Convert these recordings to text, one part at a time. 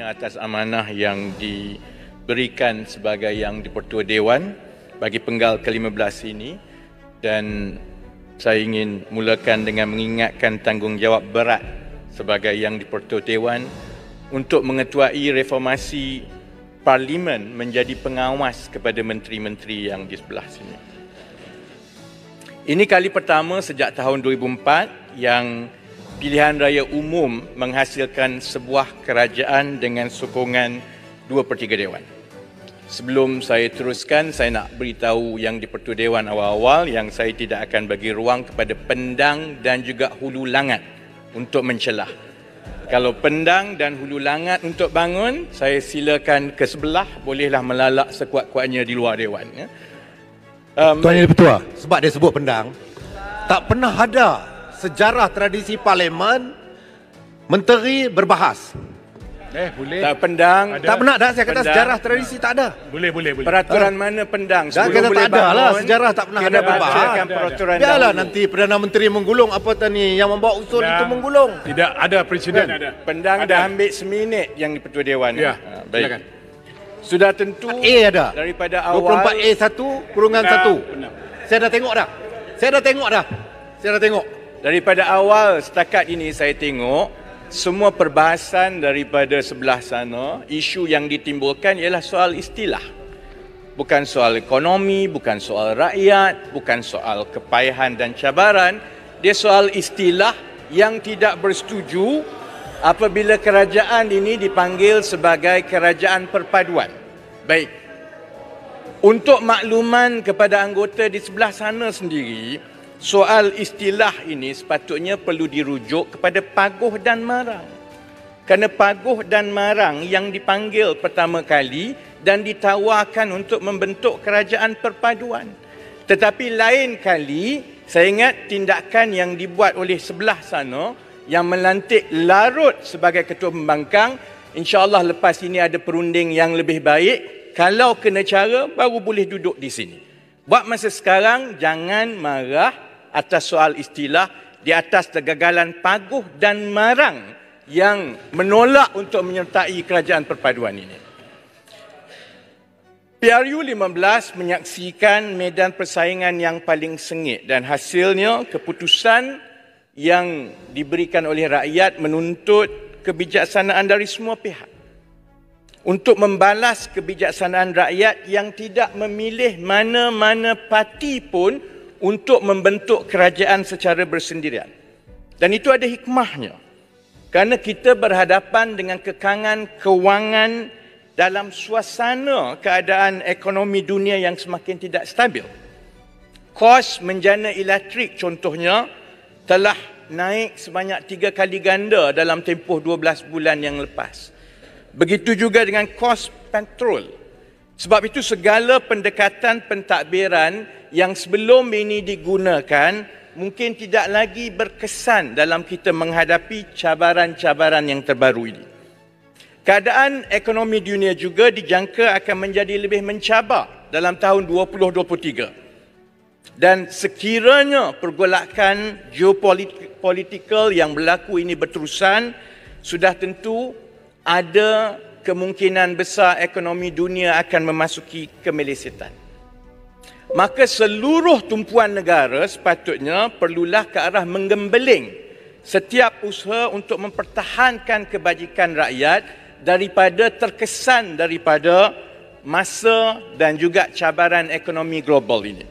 sepenuhnya atas amanah yang diberikan sebagai Yang di-Pertua Dewan bagi penggal ke-15 ini, dan saya ingin mulakan dengan mengingatkan tanggungjawab berat sebagai Yang di-Pertua Dewan untuk mengetuai reformasi Parlimen menjadi pengawas kepada menteri-menteri yang di sebelah sini. Ini kali pertama sejak tahun 2004 yang pilihan raya umum menghasilkan sebuah kerajaan dengan sokongan 2/3 Dewan. Sebelum saya teruskan, saya nak beritahu Yang di-Pertua Dewan awal-awal yang saya tidak akan bagi ruang kepada pendang dan juga hulu langat untuk mencelah. Kalau pendang dan hulu langat untuk bangun, saya silakan ke sebelah, bolehlah melalak sekuat-kuatnya di luar Dewan. Ya. Tuan Yang di-Pertua, sebab dia sebut pendang, tak pernah ada sejarah tradisi Parlimen menteri berbahas. Boleh. Tak pendang. Ada. Tak pernah dah, saya kata Pendang. sejarah tradisi tak ada. Boleh. Peraturan mana pendang? Dan Sebelum kata boleh tak ada lah, bangun, sejarah tak pernah kena ada berbahas. bacakan peraturan Biarlah dahulu. nanti Perdana Menteri menggulung apa tadi yang membawa usul Pendang. itu menggulung. Tidak ada presiden. Pendang dah ambil seminit Yang di-Pertua Dewan. Ya, Baik. silakan. Sudah tentu A ada. daripada awal 24A1/1. Saya dah tengok dah. Saya dah tengok. Daripada awal setakat ini saya tengok semua perbahasan daripada sebelah sana, isu yang ditimbulkan ialah soal istilah. Bukan soal ekonomi, bukan soal rakyat, bukan soal kepayahan dan cabaran. Dia soal istilah yang tidak bersetuju apabila kerajaan ini dipanggil sebagai kerajaan perpaduan. Baik. Untuk makluman kepada anggota di sebelah sana sendiri, soal istilah ini sepatutnya perlu dirujuk kepada Paguh dan Marang. Kerana Paguh dan Marang yang dipanggil pertama kali dan ditawarkan untuk membentuk kerajaan perpaduan. Tetapi lain kali, saya ingat tindakan yang dibuat oleh sebelah sana yang melantik Larut sebagai ketua pembangkang, insya-Allah lepas ini ada perunding yang lebih baik. Kalau kena cara, baru boleh duduk di sini. Buat masa sekarang, jangan marah atas soal istilah di atas kegagalan Paguh dan Marang yang menolak untuk menyertai kerajaan perpaduan ini. PRU 15 menyaksikan medan persaingan yang paling sengit dan hasilnya keputusan yang diberikan oleh rakyat menuntut kebijaksanaan dari semua pihak untuk membalas kebijaksanaan rakyat yang tidak memilih mana-mana parti pun untuk membentuk kerajaan secara bersendirian. Dan itu ada hikmahnya. Kerana kita berhadapan dengan kekangan kewangan dalam suasana keadaan ekonomi dunia yang semakin tidak stabil. Kos menjana elektrik contohnya telah naik sebanyak 3 kali ganda dalam tempoh 12 bulan yang lepas. Begitu juga dengan kos petrol. Sebab itu segala pendekatan pentadbiran yang sebelum ini digunakan mungkin tidak lagi berkesan dalam kita menghadapi cabaran-cabaran yang terbaru ini. Keadaan ekonomi dunia juga dijangka akan menjadi lebih mencabar dalam tahun 2023. Dan sekiranya pergolakan geopolitikal yang berlaku ini berterusan, sudah tentu ada kemungkinan besar ekonomi dunia akan memasuki kemelesetan. Maka seluruh tumpuan negara sepatutnya perlulah ke arah menggembeling setiap usaha untuk mempertahankan kebajikan rakyat daripada terkesan daripada masa dan juga cabaran ekonomi global ini.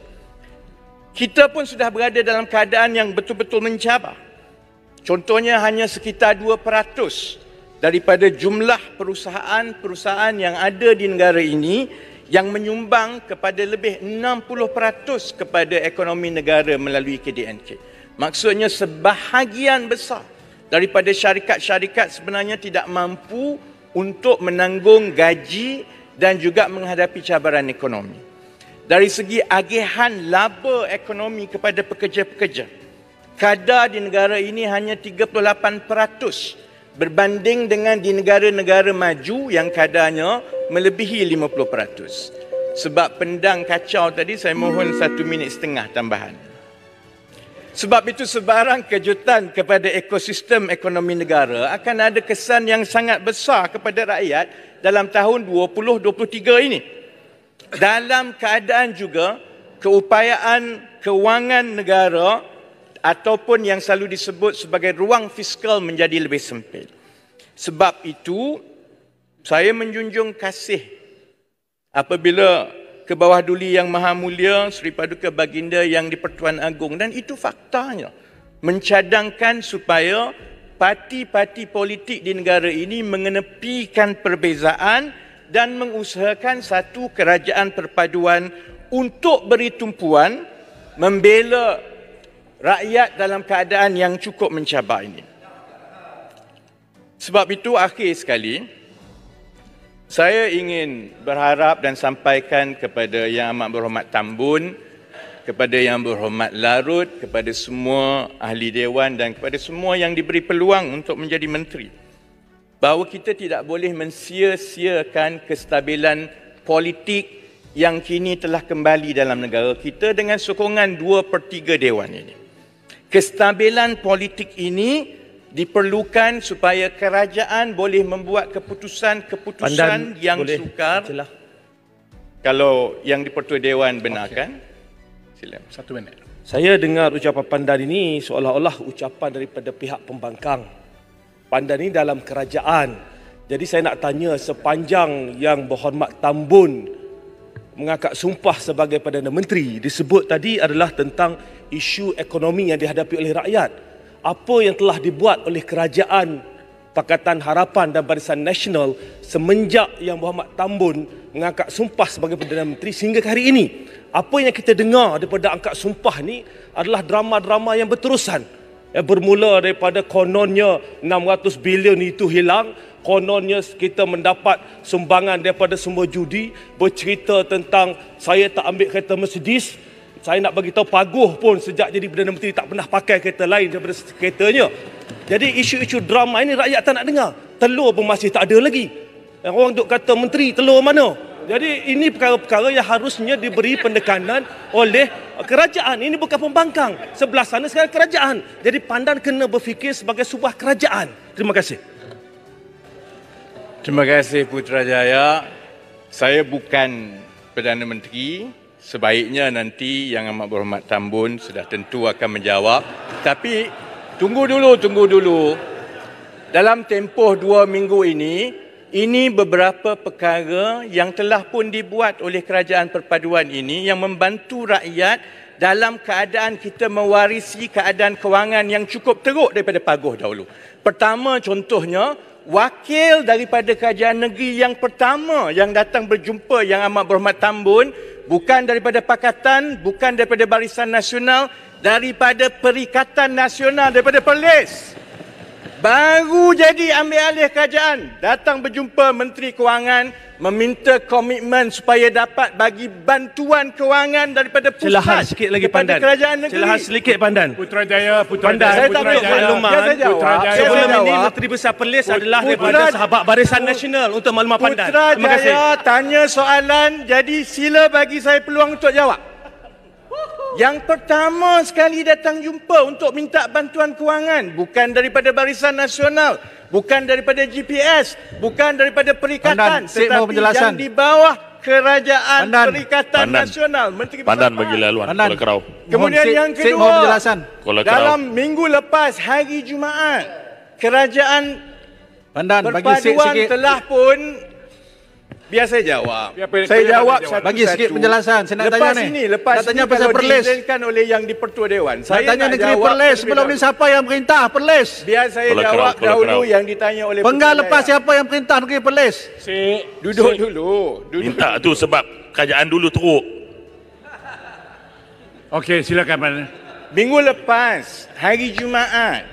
Kita pun sudah berada dalam keadaan yang betul-betul mencabar. Contohnya hanya sekitar 2% daripada jumlah perusahaan-perusahaan yang ada di negara ini yang menyumbang kepada lebih 60% kepada ekonomi negara melalui KDNK. Maksudnya sebahagian besar daripada syarikat-syarikat sebenarnya tidak mampu untuk menanggung gaji dan juga menghadapi cabaran ekonomi. Dari segi agihan laba ekonomi kepada pekerja-pekerja, kadar di negara ini hanya 38%. Berbanding dengan di negara-negara maju yang kadarnya melebihi 50%. Sebab pendang kacau tadi, saya mohon 1.5 minit tambahan. Sebab itu sebarang kejutan kepada ekosistem ekonomi negara akan ada kesan yang sangat besar kepada rakyat dalam tahun 2023 ini. Dalam keadaan juga keupayaan kewangan negara ataupun yang selalu disebut sebagai ruang fiskal menjadi lebih sempit. Sebab itu, saya menjunjung kasih apabila ke bawah duli yang maha mulia Seri Paduka Baginda yang di-Pertuan Agong, dan itu faktanya, mencadangkan supaya parti-parti politik di negara ini mengenepikan perbezaan dan mengusahakan satu kerajaan perpaduan untuk beri tumpuan membela rakyat dalam keadaan yang cukup mencabar ini. Sebab itu akhir sekali, saya ingin berharap dan sampaikan kepada Yang Amat Berhormat Tambun, kepada Yang Berhormat Larut, kepada semua ahli dewan dan kepada semua yang diberi peluang untuk menjadi menteri, bahawa kita tidak boleh mensia-siakan kestabilan politik yang kini telah kembali dalam negara kita dengan sokongan 2/3 dewan ini. Kestabilan politik ini diperlukan supaya kerajaan boleh membuat keputusan-keputusan yang sukar. Kalau yang di-Pertua Dewan benarkan, silakan. 1 minit. Saya dengar ucapan Pandan ini seolah-olah ucapan daripada pihak pembangkang. Pandan ini dalam kerajaan. Jadi saya nak tanya, sepanjang Yang Berhormat Tambun mengangkat sumpah sebagai Perdana Menteri, disebut tadi adalah tentang isu ekonomi yang dihadapi oleh rakyat. Apa yang telah dibuat oleh kerajaan Pakatan Harapan dan Barisan Nasional semenjak Yang Berhormat Tambun mengangkat sumpah sebagai Perdana Menteri sehingga ke hari ini? Apa yang kita dengar daripada angkat sumpah ni adalah drama-drama yang berterusan. Bermula daripada kononnya 600 bilion itu hilang, kononnya kita mendapat sumbangan daripada semua judi, bercerita tentang saya tak ambil kereta Mercedes. Saya nak bagi tahu Paguh pun sejak jadi Perdana Menteri tak pernah pakai kereta lain daripada keretanya. Jadi isu-isu drama ini rakyat tak nak dengar. Telur pun masih tak ada lagi. Orang duk kata menteri, telur mana? Jadi ini perkara-perkara yang harusnya diberi pendekanan oleh kerajaan. Ini bukan pembangkang. Sebelah sana sekarang kerajaan. Jadi Pandan kena berfikir sebagai sebuah kerajaan. Terima kasih. Terima kasih Putrajaya. Saya bukan Perdana Menteri. Sebaiknya nanti Yang Amat Berhormat Tambun sudah tentu akan menjawab. Tapi tunggu dulu. Dalam tempoh 2 minggu ini beberapa perkara yang telah pun dibuat oleh kerajaan perpaduan ini yang membantu rakyat dalam keadaan kita mewarisi keadaan kewangan yang cukup teruk daripada Paguh dahulu. Pertama contohnya, wakil daripada kerajaan negeri yang pertama yang datang berjumpa Yang Amat Berhormat Tambun bukan daripada Pakatan, bukan daripada Barisan Nasional, daripada Perikatan Nasional, daripada Perlis. Baru jadi ambil alih kerajaan, datang berjumpa Menteri Kewangan, meminta komitmen supaya dapat bagi bantuan kewangan daripada pusat. Silahan sikit lagi Pandan. Kerajaan negeri. Silahan sedikit Pandan. Putrajaya. Saya tak boleh makluman. Sebelum ini Menteri Besar Perlis adalah daripada sahabat Barisan Nasional, untuk maklumat Pandan. Terima kasih. Putrajaya tanya soalan, jadi sila bagi saya peluang untuk jawab. Yang pertama sekali datang jumpa untuk minta bantuan kewangan bukan daripada Barisan Nasional, bukan daripada GPS, bukan daripada Perikatan, tetapi yang di bawah Kerajaan Perikatan Nasional, Menteri Pandan bagi laluan kepada kerau. Kemudian yang kedua, dalam minggu lepas hari Jumaat, Kerajaan Perpaduan telah pun. Biar saya jawab. Saya jawab satu-satu. Bagi sikit penjelasan. Saya nak tanya ni. Lepas tanya ini pasal kalau Perlis. diizinkan oleh yang di-Pertua Dewan. Saya tanya negeri Perlis. Sebelum ni siapa yang perintah Perlis? Biar saya jawab dahulu yang ditanya oleh Penggal lepas siapa yang perintah negeri Perlis? Duduk dulu. Minta tu sebab kerajaan dulu teruk. Okey, silakan Pandan. Minggu lepas, hari Jumaat,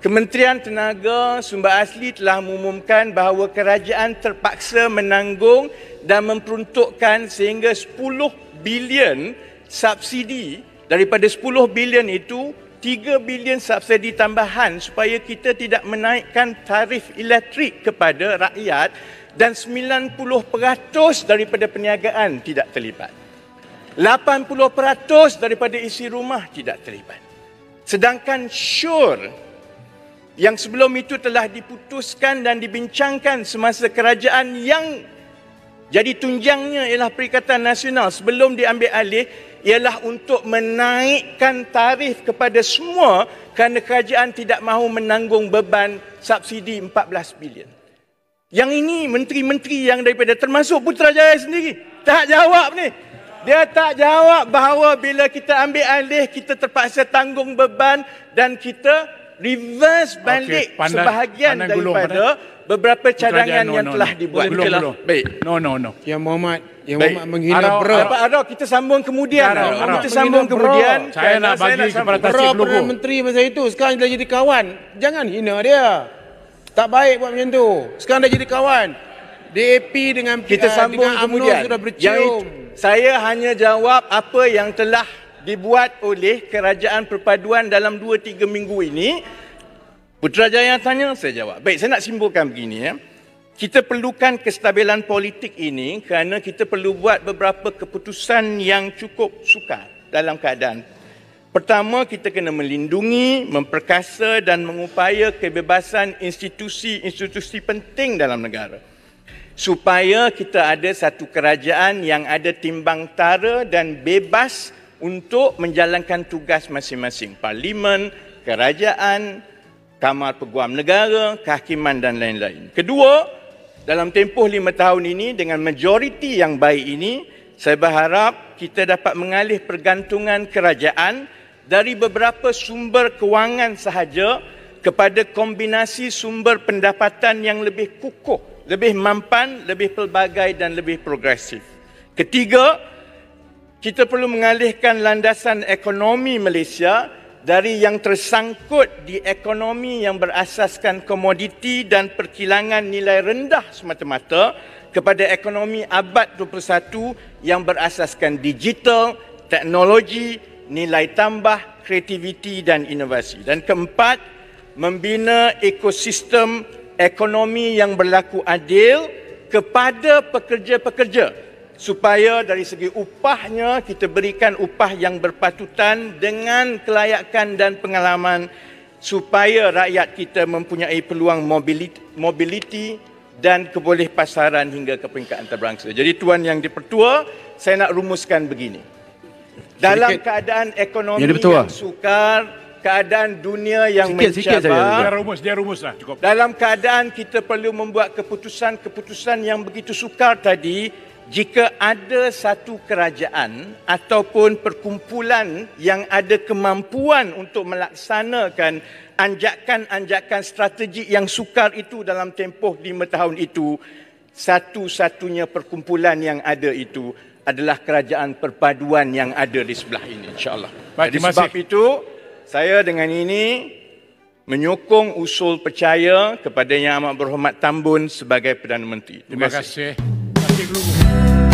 Kementerian Tenaga Sumber Asli telah mengumumkan bahawa kerajaan terpaksa menanggung dan memperuntukkan sehingga 10 bilion subsidi. Daripada 10 bilion itu, 3 bilion subsidi tambahan supaya kita tidak menaikkan tarif elektrik kepada rakyat dan 90% daripada perniagaan tidak terlibat. 80% daripada isi rumah tidak terlibat. Sedangkan syur yang sebelum itu telah diputuskan dan dibincangkan semasa kerajaan yang jadi tunjangnya ialah Perikatan Nasional sebelum diambil alih ialah untuk menaikkan tarif kepada semua kerana kerajaan tidak mahu menanggung beban subsidi 14 bilion. Yang ini menteri-menteri yang daripada termasuk Putrajaya sendiri tak jawab ni. Dia tak jawab bahawa bila kita ambil alih kita terpaksa tanggung beban dan kita reverse balik sebahagian daripada beberapa cadangan yang telah dibuat. Baik. No. Yang Muhammad menghina Bro. Arok, kita sambung kemudian. Kita sambung kemudian. Saya nak bagi kepada Tasik Bro, logo. Perdana Menteri masa itu sekarang dah jadi kawan. Jangan hina dia. Tak baik buat macam tu. Sekarang dah jadi kawan. DAP dengan Kita sambung dengan UMNO kemudian. sudah bercium. Saya hanya jawab apa yang telah dibuat oleh Kerajaan Perpaduan dalam 2-3 minggu ini. Putrajaya tanya, saya jawab. Baik, saya nak simpulkan begini ya. Kita perlukan kestabilan politik ini kerana kita perlu buat beberapa keputusan yang cukup sukar dalam keadaan. Pertama, kita kena melindungi, memperkasa dan mengupaya kebebasan institusi-institusi penting dalam negara. Supaya kita ada satu kerajaan yang ada timbang tara dan bebas untuk menjalankan tugas masing-masing. Parlimen, kerajaan, Kamar Peguam Negara, kehakiman dan lain-lain. Kedua, dalam tempoh 5 tahun ini dengan majoriti yang baik ini, saya berharap kita dapat mengalih pergantungan kerajaan dari beberapa sumber kewangan sahaja kepada kombinasi sumber pendapatan yang lebih kukuh, lebih mampan, lebih pelbagai dan lebih progresif. Ketiga, kita perlu mengalihkan landasan ekonomi Malaysia dari yang tersangkut di ekonomi yang berasaskan komoditi dan perkilangan nilai rendah semata-mata kepada ekonomi abad 21 yang berasaskan digital, teknologi, nilai tambah, kreativiti dan inovasi. Dan keempat, membina ekosistem ekonomi yang berlaku adil kepada pekerja-pekerja supaya dari segi upahnya kita berikan upah yang berpatutan dengan kelayakan dan pengalaman supaya rakyat kita mempunyai peluang mobiliti dan kebolehpasaran hingga ke peringkat antarabangsa. Jadi Tuan Yang Dipertua, saya nak rumuskan begini. Dalam keadaan ekonomi yang sukar, keadaan dunia yang mencabar, Dia rumus lah, cukup. dalam keadaan kita perlu membuat keputusan-keputusan yang begitu sukar tadi, jika ada satu kerajaan ataupun perkumpulan yang ada kemampuan untuk melaksanakan anjakan-anjakan strategi yang sukar itu dalam tempoh 5 tahun itu, satu-satunya perkumpulan yang ada itu adalah Kerajaan Perpaduan yang ada di sebelah ini, insya-Allah. Jadi sebab itu, saya dengan ini menyokong usul percaya kepada Yang Amat Berhormat Tambun sebagai Perdana Menteri. Terima kasih. Tasik logo.